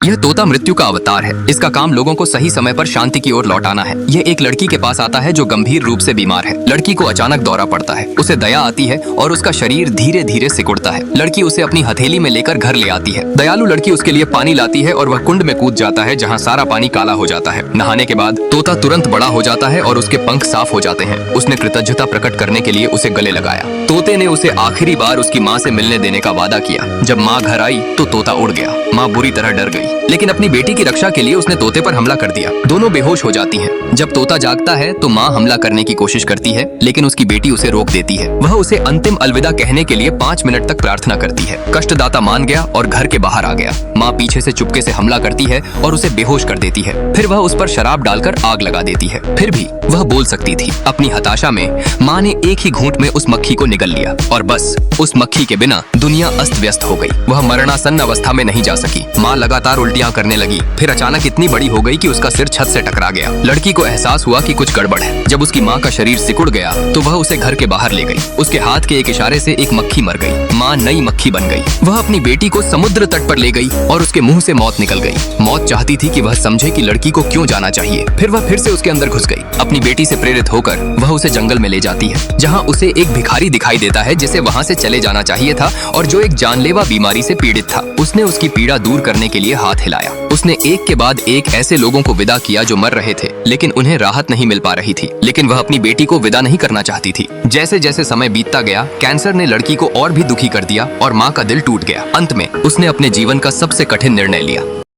यह तोता मृत्यु का अवतार है। इसका काम लोगों को सही समय पर शांति की ओर लौटाना है। यह एक लड़की के पास आता है जो गंभीर रूप से बीमार है। लड़की को अचानक दौरा पड़ता है। उसे दया आती है और उसका शरीर धीरे धीरे सिकुड़ता है। लड़की उसे अपनी हथेली में लेकर घर ले आती है। दयालु लड़की उसके लिए पानी लाती है और वह कुंड में कूद जाता है जहाँ सारा पानी काला हो जाता है। नहाने के बाद तोता तुरंत बड़ा हो जाता है और उसके पंख साफ हो जाते हैं। उसने कृतज्ञता प्रकट करने के लिए उसे गले लगाया। तोते ने उसे आखिरी बार उसकी माँ से मिलने देने का वादा किया। जब माँ घर आई तो तोता उड़ गया। माँ बुरी तरह डर गई, लेकिन अपनी बेटी की रक्षा के लिए उसने तोते पर हमला कर दिया। दोनों बेहोश हो जाती हैं। जब तोता जागता है तो माँ हमला करने की कोशिश करती है, लेकिन उसकी बेटी उसे रोक देती है। वह उसे अंतिम अलविदा कहने के लिए 5 मिनट तक प्रार्थना करती है। कष्टदाता मान गया और घर के बाहर आ गया। माँ पीछे से चुपके से हमला करती है और उसे बेहोश कर देती है। फिर वह उस पर शराब डालकर आग लगा देती है। फिर भी वह बोल सकती थी। अपनी हताशा में माँ ने एक ही घूंट में उस मक्खी को निगल लिया और बस उस मक्खी के बिना दुनिया अस्त व्यस्त हो गई। वह मरणासन्न अवस्था में नहीं जा सकी। माँ लगातार उल्टियां करने लगी। फिर अचानक इतनी बड़ी हो गई कि उसका सिर छत से टकरा गया। लड़की को एहसास हुआ कि कुछ गड़बड़ है। जब उसकी माँ का शरीर सिकुड़ गया तो वह उसे घर के बाहर ले गई। उसके हाथ के एक इशारे से एक मक्खी मर गई। माँ नई मक्खी बन गई। वह अपनी बेटी को समुद्र तट पर ले गई और उसके मुंह से मौत निकल गई। मौत चाहती थी कि वह समझे कि लड़की को क्यों जाना चाहिए। फिर वह फिर से उसके अंदर घुस गई। अपनी बेटी से प्रेरित होकर वह उसे जंगल में ले जाती है, जहाँ उसे एक भिखारी दिखाई देता है जिसे वहाँ से चले जाना चाहिए था और जो एक जानलेवा बीमारी से पीड़ित था। उसने उसकी पीड़ा दूर करने के लिए हाथ हिलाया। उसने एक के बाद एक ऐसे लोगों को विदा किया जो मर रहे थे, लेकिन उन्हें राहत नहीं मिल पा रही थी। लेकिन वह अपनी बेटी को विदा नहीं करना चाहती थी। जैसे जैसे समय बीतता गया, कैंसर ने लड़की को और भी दुखी कर दिया और माँ का दिल टूट गया। अंत में उसने अपने जीवन का सबसे कठिन निर्णय लिया।